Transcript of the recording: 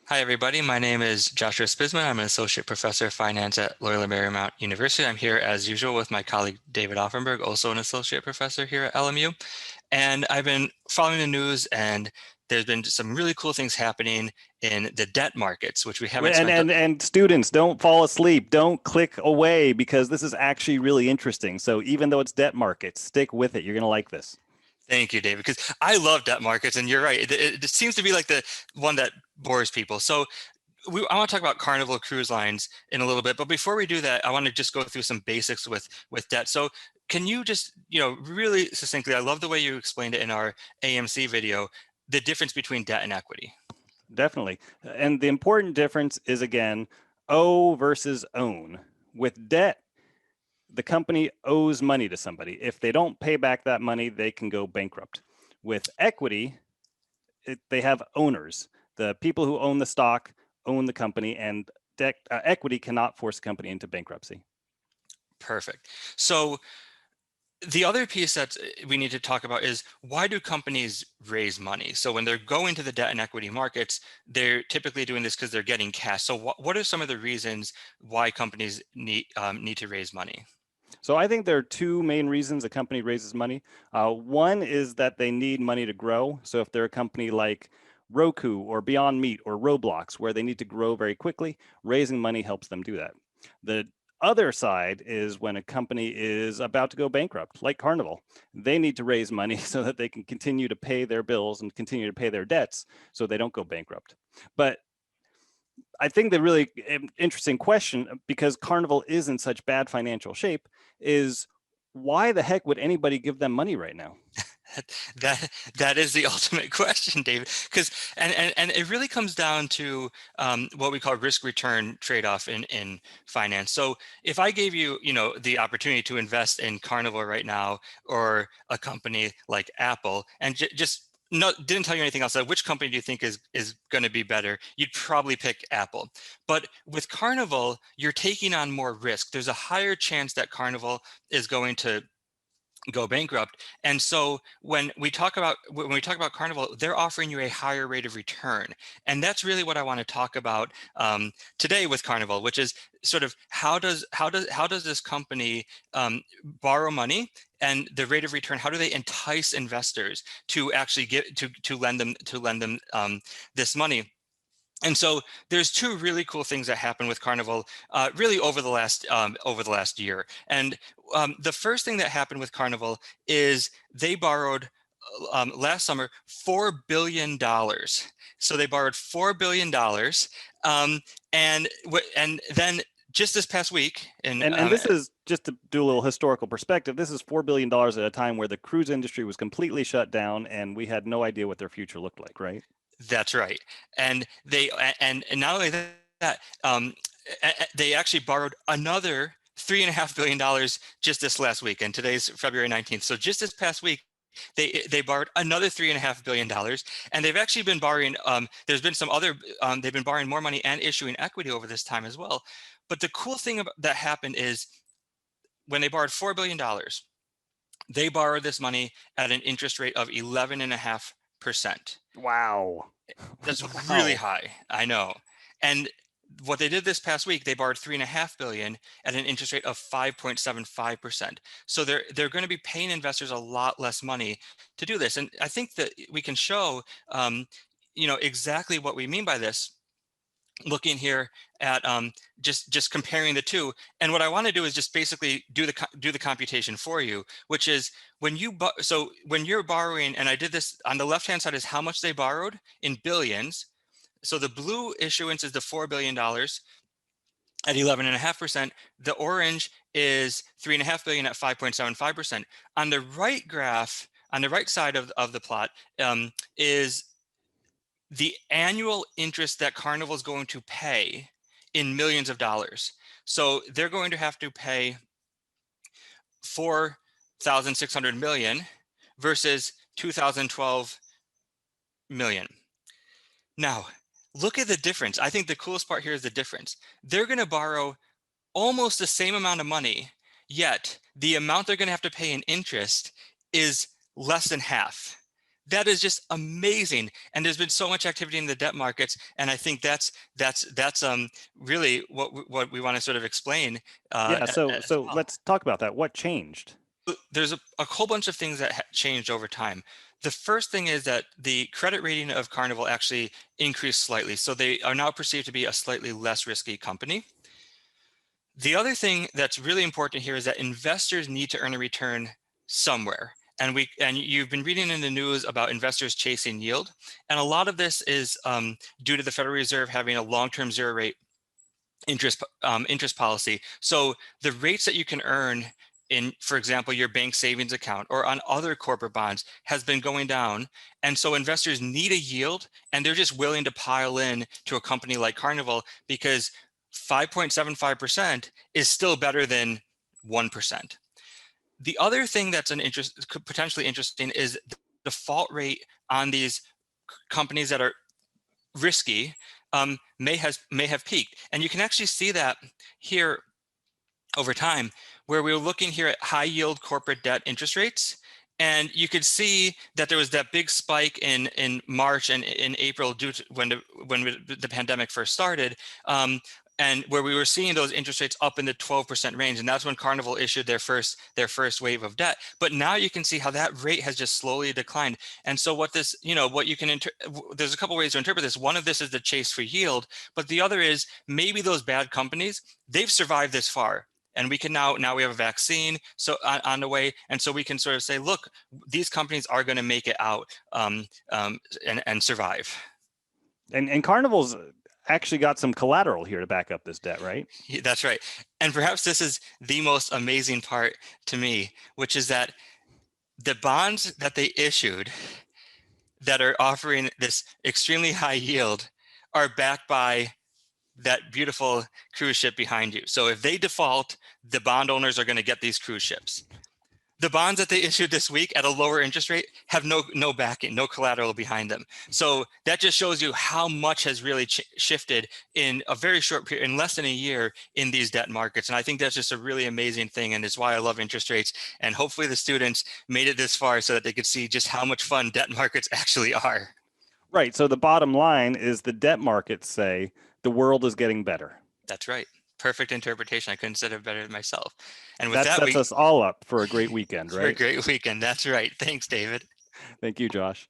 Hi, everybody. My name is Joshua Spisman. I'm an associate professor of finance at Loyola Marymount University. I'm here as usual with my colleague David Offenberg, also an associate professor here at LMU. And I've been following the news, and there's been some really cool things happening in the debt markets, which we haven't And, spent. and and students, don't fall asleep. Don't click away because this is actually really interesting. So even though it's debt markets, stick with it. You're going to like this. Thank you, David, because I love debt markets, and you're right. It seems to be like the one that bores people. So I want to talk about Carnival Cruise Lines in a little bit, but before we do that, I want to just go through some basics with debt. So can you just, really succinctly, I love the way you explained it in our AMC video, the difference between debt and equity. Definitely. And the important difference is, again, owe versus own. With debt, the company owes money to somebody. If they don't pay back that money, they can go bankrupt. With equity, they have owners. The people who own the stock own the company, and equity cannot force a company into bankruptcy. Perfect. So the other piece that we need to talk about is, why do companies raise money? So when they're going to the debt and equity markets, they're typically doing this because they're getting cash. So what are some of the reasons why companies need to raise money? So I think there are two main reasons a company raises money. One is that they need money to grow. So if they're a company like Roku or Beyond Meat or Roblox, where they need to grow very quickly, raising money helps them do that. The other side is when a company is about to go bankrupt, like Carnival. They need to raise money so that they can continue to pay their bills and continue to pay their debts so they don't go bankrupt. But I think the really interesting question, because Carnival is in such bad financial shape, is why the heck would anybody give them money right now? That is the ultimate question, David. Because and it really comes down to what we call risk return trade-off in finance. So if I gave you, the opportunity to invest in Carnival right now, or a company like Apple, and just didn't tell you anything else, which company do you think is going to be better? You'd probably pick Apple. But with Carnival, you're taking on more risk. There's a higher chance that Carnival is going to go bankrupt. And so when we talk about Carnival, they're offering you a higher rate of return. And that's really what I want to talk about today with Carnival, which is sort of how does this company borrow money, and the rate of return, how do they entice investors to actually get to lend them this money? And so there's two really cool things that happen with Carnival, really over the last year. And the first thing that happened with Carnival is they borrowed last summer $4 billion. So they borrowed $4 billion, and then just this past week, And this is just to do a little historical perspective. This is $4 billion at a time where the cruise industry was completely shut down, and we had no idea what their future looked like, right? that's right. And not only that, they actually borrowed another $3.5 billion just this last week, and today's February 19th. So just this past week, they borrowed another $3.5 billion, and they've actually been borrowing. There's been some other. They've been borrowing more money and issuing equity over this time as well. But the cool thing that happened is, when they borrowed $4 billion, they borrowed this money at an interest rate of 11.5%. Wow. That's really Wow. high, I know. And what they did this past week, they borrowed $3.5 billion at an interest rate of 5.75%. So they're going to be paying investors a lot less money to do this. And I think that we can show, exactly what we mean by this, looking here at just comparing the two. And what I want to do is just basically do the computation for you, which is when you're borrowing, and I did this on the left hand side, is how much they borrowed in billions. So the blue issuance is the $4 billion at 11.5%. The orange is $3.5 billion at 5.75%. On the right graph, on the right side of the plot, is the annual interest that Carnival is going to pay in millions of dollars. So they're going to have to pay 4,600 million versus 2012 million. Now, look at the difference. I think the coolest part here is the difference. They're going to borrow almost the same amount of money, yet the amount they're going to have to pay in interest is less than half. That is just amazing, and there's been so much activity in the debt markets, and I think that's really what we want to sort of explain Yeah, as so well. let's talk about that. What changed? There's a whole bunch of things that changed over time. The first thing is that the credit rating of Carnival actually increased slightly, so they are now perceived to be a slightly less risky company. The other thing that's really important here is that investors need to earn a return somewhere. And you've been reading in the news about investors chasing yield, and a lot of this is due to the Federal Reserve having a long-term zero rate interest policy. So the rates that you can earn in, for example, your bank savings account or on other corporate bonds has been going down. And so investors need a yield, and they're just willing to pile in to a company like Carnival because 5.75% is still better than 1%. The other thing that's potentially interesting is the default rate on these companies that are risky may have peaked. And you can actually see that here over time, where we were looking here at high yield corporate debt interest rates. And you could see that there was that big spike in March and in April due to when the pandemic first started. And where we were seeing those interest rates up in the 12% range, and that's when Carnival issued their first wave of debt. But now you can see how that rate has just slowly declined. And so what this, what you can there's a couple ways to interpret this. One of this is the chase for yield, but the other is maybe those bad companies, they've survived this far. And we can now we have a vaccine so on the way, and so we can sort of say, look, these companies are going to make it out and survive. And Carnival's actually got some collateral here to back up this debt, right? That's right. And perhaps this is the most amazing part to me, which is that the bonds that they issued that are offering this extremely high yield are backed by that beautiful cruise ship behind you. So if they default, the bond owners are going to get these cruise ships. The bonds that they issued this week at a lower interest rate have no backing, no collateral behind them. So that just shows you how much has really shifted in a very short period, in less than a year, in these debt markets. And I think that's just a really amazing thing, and it's why I love interest rates. And hopefully the students made it this far so that they could see just how much fun debt markets actually are. Right. So the bottom line is the debt markets say the world is getting better. That's right. Perfect interpretation. I couldn't have said it better than myself. And with That that, sets us all up for a great weekend, for a right? great weekend. That's right. Thanks, David. Thank you, Josh.